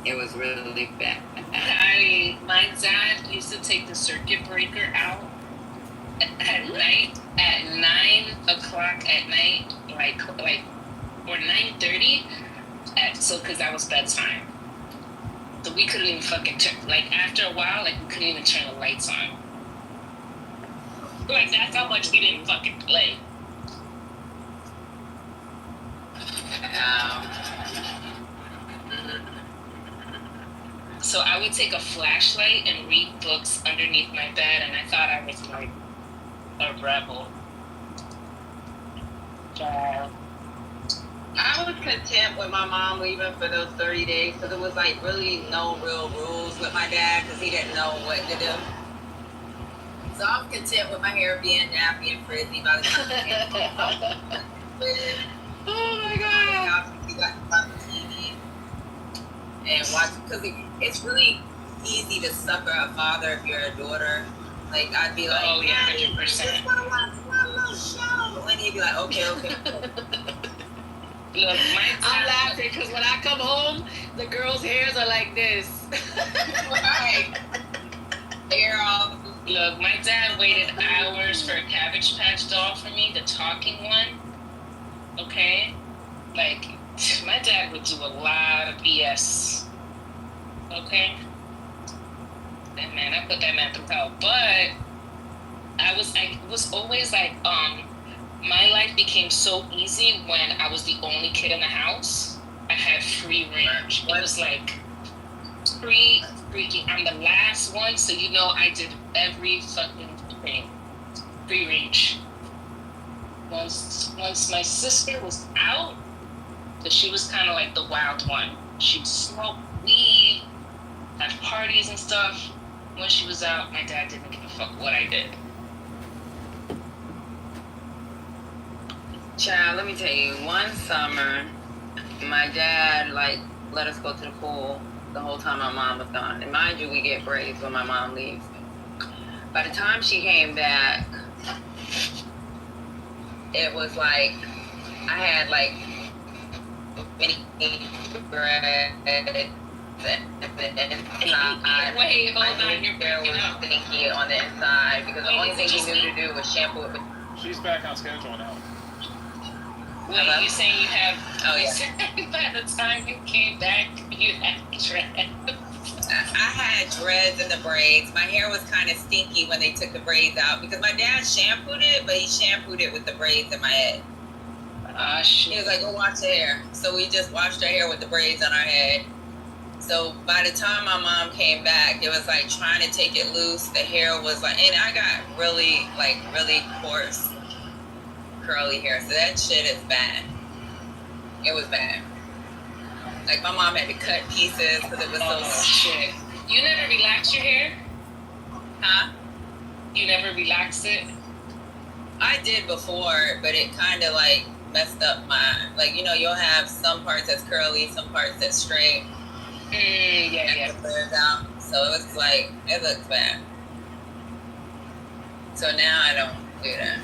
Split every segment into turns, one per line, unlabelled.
It was really bad.
My dad used to take the circuit breaker out at night at 9 o'clock at night, or 9:30, because that was bedtime. So we couldn't even fucking turn. After a while, we couldn't even turn the lights on. That's how much we didn't fucking play. So I would take a flashlight and read books underneath my bed, and I thought I was like a rebel.
I was content with my mom leaving for those 30 days because it was really no real rules with my dad because he didn't know what to do. So I was content with my hair being nappy and frizzy by the time I came home.
Oh my God.
We got to watch TV and watch, because it's really easy to sucker a father if you're a daughter. I'd be like,
oh, yeah, 100%.
I just want to watch one little show. And he'd be like, okay.
Look, I'm laughing because when I come home, the girls' hairs are like this.
Right. Hair off.
Look, my dad waited hours for a Cabbage Patch doll for me, the talking one. Okay? My dad would do a lot of BS. Okay? That man, I put that man through hell. But I was always my life became so easy when I was the only kid in the house. I had free range. It was freaking. I'm the last one, so I did every fucking thing. Free range. Once my sister was out, so she was kind of the wild one. She'd smoke weed, have parties and stuff. When she was out, my dad didn't give a fuck what I did.
Child, let me tell you, one summer, my dad, let us go to the pool the whole time my mom was gone. And mind you, we get braids when my mom leaves. By the time she came back, it was I had, many breads.
Wait, hold on, you're breaking up.
Stinky on the inside because the only thing he knew to do was shampoo it with.
She's back on schedule now.
Wait,
Hello?
you saying you have?
Oh yeah.
By the time you came back, you had dreads.
I had dreads in the braids. My hair was kind of stinky when they took the braids out because my dad shampooed it, but he shampooed it with the braids in my head.
Shit.
He was like, "Go wash your hair." So we just washed our hair with the braids on our head. So by the time my mom came back, it was trying to take it loose. The hair was and I got really coarse curly hair. So that shit is bad. It was bad. My mom had to cut pieces because it was so
shit. You never relax your hair?
Huh?
You never relax it?
I did before, but it kind of messed up my, you'll have some parts that's curly, some parts that's straight.
Yeah.
Out. So it was it looks bad. So now I don't do that.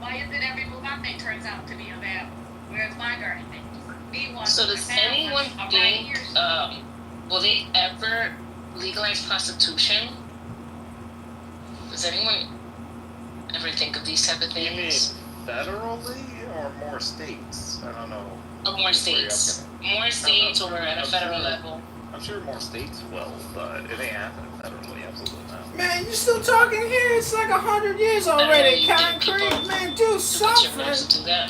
Why is it every move I make turns out to be a bad one? Where's my garden?
So does anyone think, will they ever legalize prostitution? Does anyone ever think of these type of
You mean
things?
federally or more states? I don't know.
Or more states? More states or at a federal level?
I'm sure more states will, but it ain't happening federally, absolutely not.
Man, you still talking here? It's like 100 years already. Concrete, man, do something.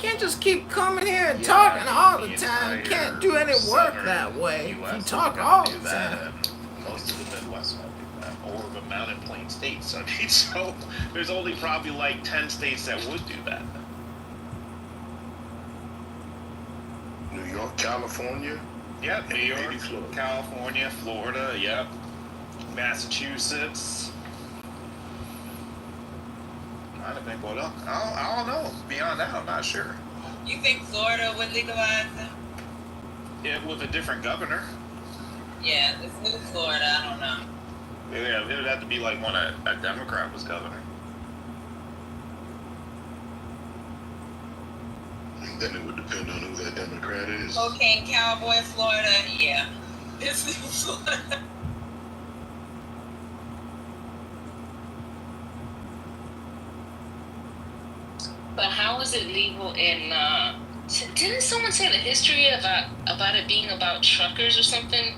Can't just keep coming here and talking all the time. Can't do any work that way. You talk all the time.
Most of the Midwest won't do that, or the Mountain Plain states. I mean, so there's only probably like 10 states that would do that.
New York, California.
Yep, New York, California, Florida, yep. Massachusetts. I don't think what else. I don't know. Beyond that, I'm not sure.
You think Florida would legalize it?
Yeah, with a different governor.
Yeah, this new Florida, I don't know.
Yeah, it would have to be like when a Democrat was governor.
Then it would depend on who that Democrat is.
Cocaine cowboy Florida, yeah. This new Florida.
But how is it legal in, didn't someone say the history about it being about truckers or something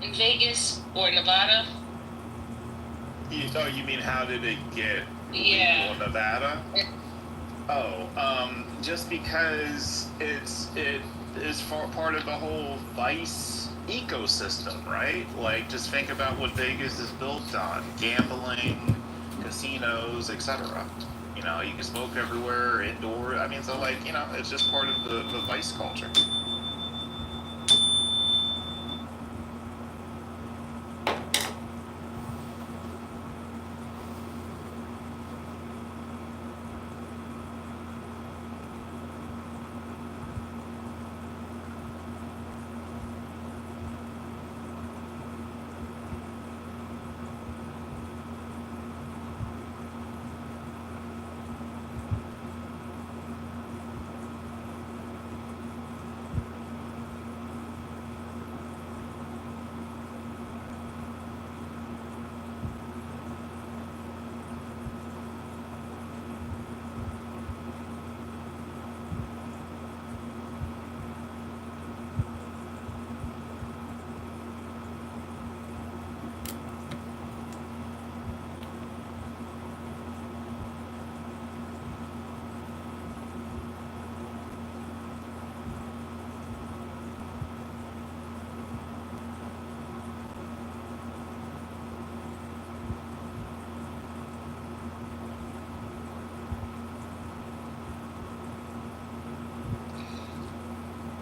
in Vegas or Nevada?
You mean how did it get
Yeah.
legal in Nevada? Just because it is part of the whole vice ecosystem, right? Like, just think about what Vegas is built on: gambling, casinos, etc. You know, you can smoke everywhere, indoor. I mean, so like, you know, it's just part of the vice culture.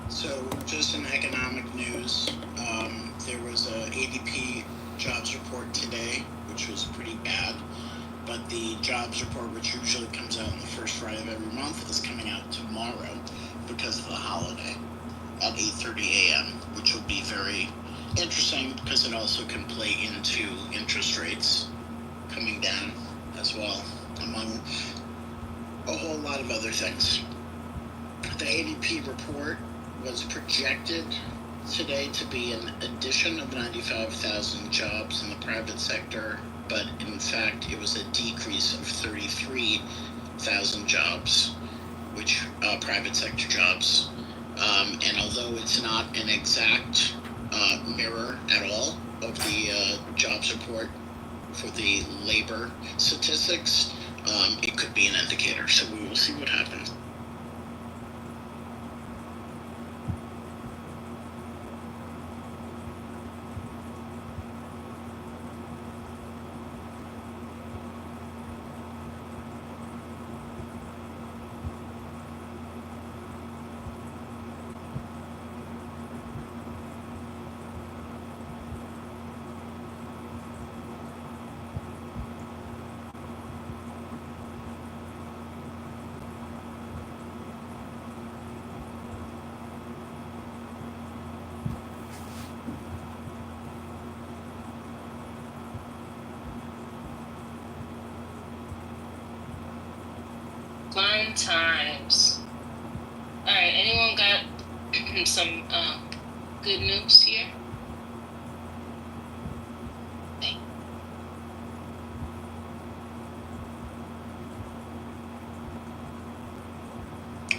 So, just in economic news, there was a ADP jobs report today, which was pretty bad. But the jobs report, which usually comes out on the first Friday of every month, is coming out tomorrow because of the holiday at 8:30 a.m., which will be very interesting because it also can play into interest rates coming down as well, among a whole lot of other things. The ADP report was projected today to be an addition of 95,000 jobs in the private sector, but in fact it was a decrease of 33,000 jobs, which private sector jobs. And although it's not an exact mirror at all of the jobs report for the labor statistics, it could be an indicator. So we will see what happens.
Fun times. All right, anyone got some good news here?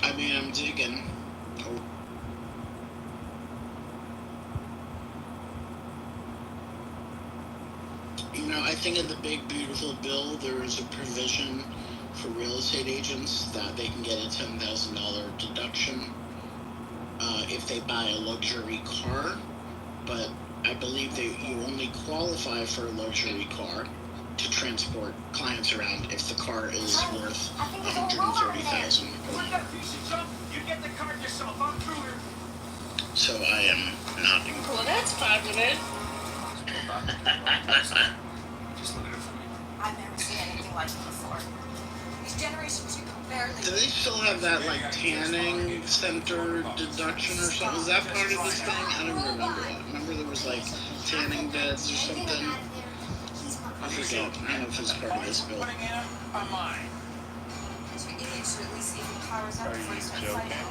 I mean, I'm digging. Oh. You know, I think in the big beautiful bill there is a provision for real estate agents that they can get a $10,000 deduction if they buy a luxury car, but I believe you only qualify for a luxury car to transport clients around if the car is worth $130,000. So I am not
Well, that's positive.
Just look at it for me. I've never seen anything like it before. These generations, you can barely.
Do they still have that like tanning center deduction or something? Was that part of this thing? I don't remember that. Remember there was like tanning beds or something? I forget. I don't know if it's part of this bill.
Because you idiots should at least see if it powers up before you start fighting.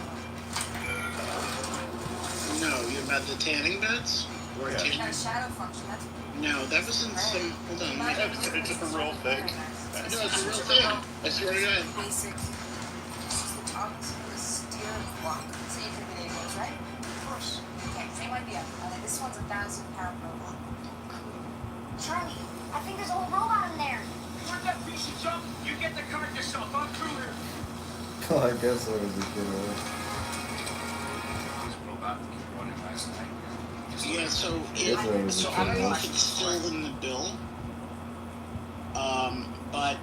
No, you about the tanning beds? Or
It's
tanning?
got a shadow function. That's
No, that was in some. Hold on.
It's a real thing.
No, it's a real thing. I swear to God.
basic. It's just the topics of the steer block. Same for video games, right? Of course. Okay, same idea. This one's 1,000-pound robot.
Charlie, I think there's a whole robot in there.
Where's that piece of junk? You get the card yourself. I'm through here.
Oh, I guess I was a kid.
This robot kept running last night.
Yeah, so
I
I don't know if it's still in the bill. But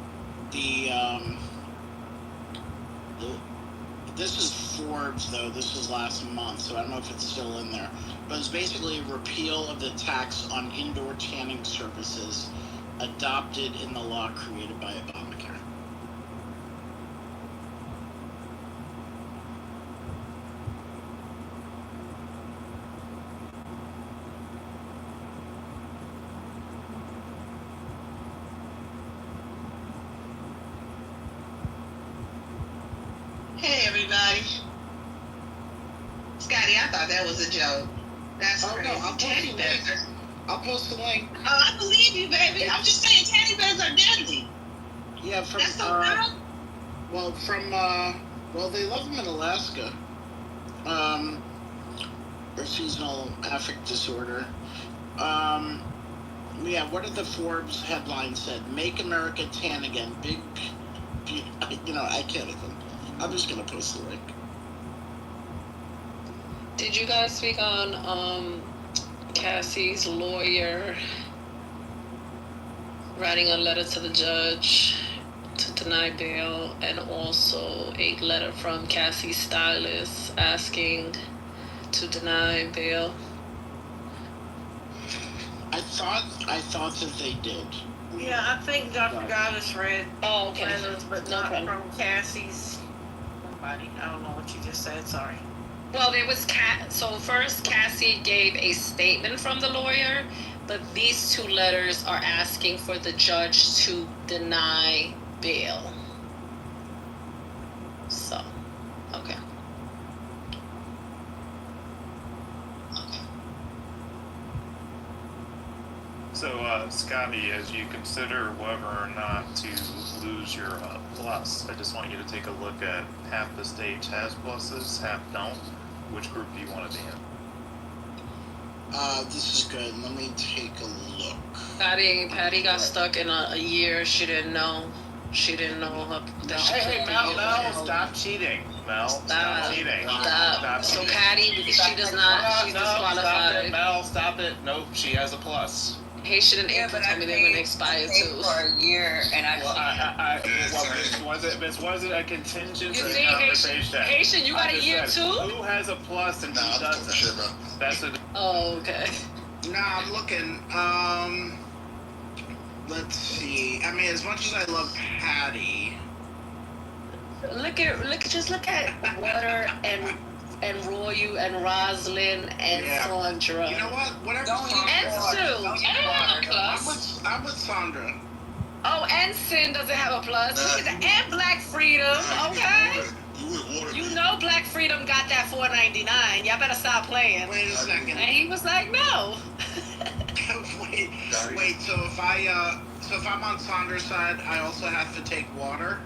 this is Forbes though. This was last month, so I don't know if it's still in there. But it's basically a repeal of the tax on indoor tanning services adopted in the law created by Obamacare.
Hey everybody. Scotty, I thought that was a joke. That's
Oh
crazy.
no, I'll
Tanny beds are.
I'll post the link.
Oh, I believe you, baby. I'm just saying tanny beds are deadly.
Yeah, from
That's so real.
well, they love them in Alaska. For seasonal affect disorder. Yeah, what did the Forbes headline said? Make America tan again. I can't even. I'm just gonna post the link.
Did you guys speak on Cassie's lawyer writing a letter to the judge to deny bail, and also a letter from Cassie's stylist asking to deny bail?
I thought that they did.
Yeah, I think Dr. Goddess read
Okay.
letters, but
No
not
problem.
from Cassie's. Somebody, I don't know what you just said. Sorry.
Well, there was so first Cassie gave a statement from the lawyer, but these two letters are asking for the judge to deny bail. So, okay.
So, Scotty, as you consider whether or not to lose your plus, I just want you to take a look at half the stage has pluses, half don't. Which group do you want to be in?
This is good. Let me take a look.
Patty got stuck in a year. She didn't know. She didn't know that she
Hey,
couldn't
Mel, stop cheating. Mel, stop cheating.
Stop. So Patty, because she does not, she's
Stop it,
disqualified.
Mel, stop it. Nope, she has a plus.
Haitian and April told me they were gonna expire too.
For a year, and
This wasn't a contingent
You see,
conversation.
Haitian, you got
I
a
just
year
said,
too?
Who has a plus and who doesn't? That's a
Oh, okay.
Nah, I'm looking. Let's see. I mean, as much as I love Patty,
Just look at Water and Royu and Roslyn and
Yeah.
Sandra.
you know what? Whatever.
Don't use
Sandra.
And Sue.
Don't use
I don't have a
water.
plus.
I'm with Sandra.
Oh, and sin doesn't have a plus. Look at that. And Black Freedom. Okay. You know Black Freedom got that $4.99. Y'all better stop playing.
Wait a second.
And he was like, no.
wait. So if I'm on Saunders' side, I also have to take water.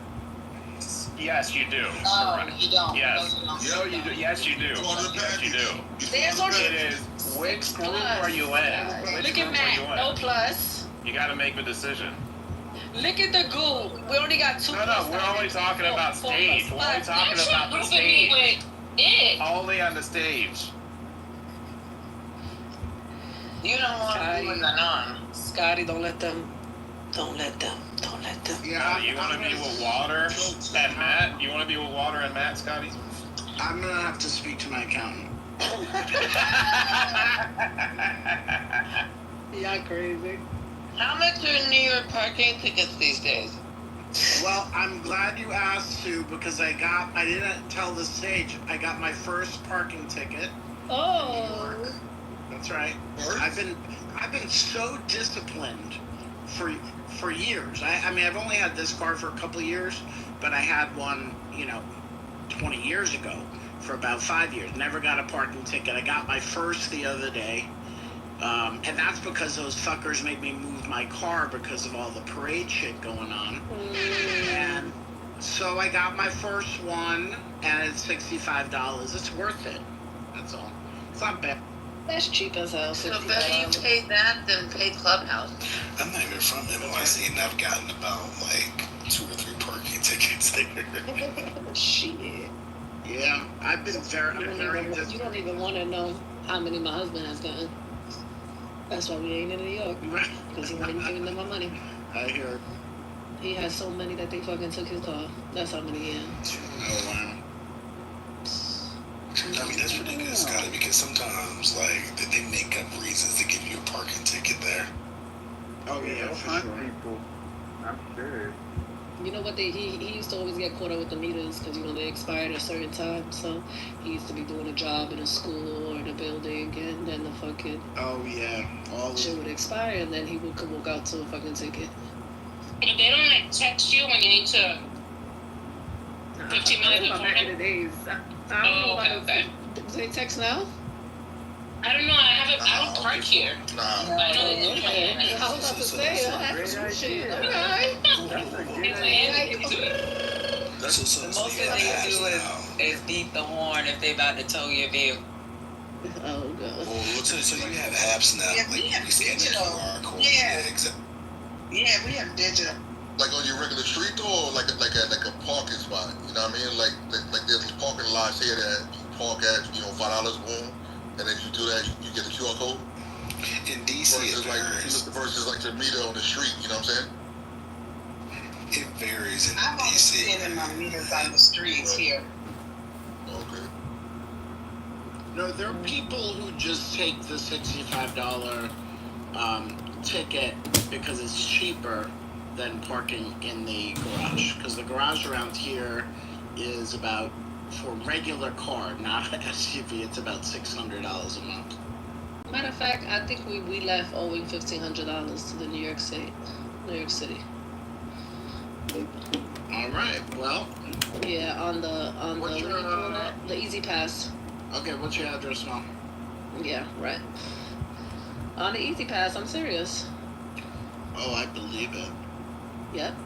Yes, you do.
Oh,
Correct.
you don't.
Yes.
No,
You do. Yes, you do. Yes, you do.
There's only
It is. Which group are you in? Which
Look
group
at
are
Matt.
you in?
No plus.
You got to make the decision.
Look at the goo. We only got 2 plus.
No, we're only talking about stage. We're only talking about the stage. Only on the stage.
You don't want to be with an arm.
Scotty, don't let them.
Yeah.
You want to be with Water and Matt? You want to be with Water and Matt, Scotty?
I'm gonna have to speak to my accountant.
Y'all crazy.
How much are New York parking tickets these days?
Well, I'm glad you asked, Sue, because I didn't tell the stage. I got my first parking ticket.
Oh.
That's right. I've been so disciplined for years. I mean, I've only had this car for a couple of years, but I had one, 20 years ago for about 5 years. Never got a parking ticket. I got my first the other day. And that's because those fuckers made me move my car because of all the parade shit going on. And so I got my first one, and it's $65. It's worth it. That's all. It's not bad.
That's cheap as hell.
So better you pay that than pay Clubhouse.
I'm not even from NYC, and I've gotten about like 2 or 3 parking tickets there.
Shit.
Yeah, I've been very disciplined.
You don't even want to know how many my husband has gotten. That's why we ain't in New York. Because he wasn't giving them my money.
I hear.
He has so many that they fucking took his car. That's how many he had.
Oh, wow.
I mean, that's ridiculous, Scotty, because sometimes, like, they make up reasons to give you a parking ticket there.
Oh, yeah, for sure.
People. I'm sure.
You know what? He used to always get caught up with the meters because, they expired at a certain time. So he used to be doing a job in a school or in a building, and then the fucking
Oh, yeah. All
shit would expire, and then he would walk out to a fucking ticket.
If they don't text you when you need to 15 minutes before.
Back in the days. I don't know about
okay.
Do they text now?
I don't know. I don't park here.
Nah.
I know they do.
I was about to say, that's some shit. Okay.
That's what's
The
up.
most that they do is beep the horn if they about to tow your vehicle.
Oh, God.
Well, so you have apps now.
Yeah,
like,
we have
you scan the
digital.
QR code.
Yeah.
Exactly.
Yeah, we have digital.
Like on your regular street or like a parking spot, you know what I mean? Like there's these parking lots here that you park at, $5 boom, and then you do that, you get the QR code.
In DC,
versus like your meter on the street, you know what I'm saying?
It varies in
I've only
DC.
seen my meters on the streets here.
Okay.
No, there are people who just take the $65 ticket because it's cheaper than parking in the garage. Because the garage around here is about, for a regular car, not an SUV, it's about $600 a month.
Matter of fact, I think we left owing $1,500 to the New York City.
All right, well.
Yeah, on the what do you call that? The Easy Pass.
Okay, what's your address, Mom?
Yeah, right. On the Easy Pass, I'm serious.
Oh, I believe it.
Yep.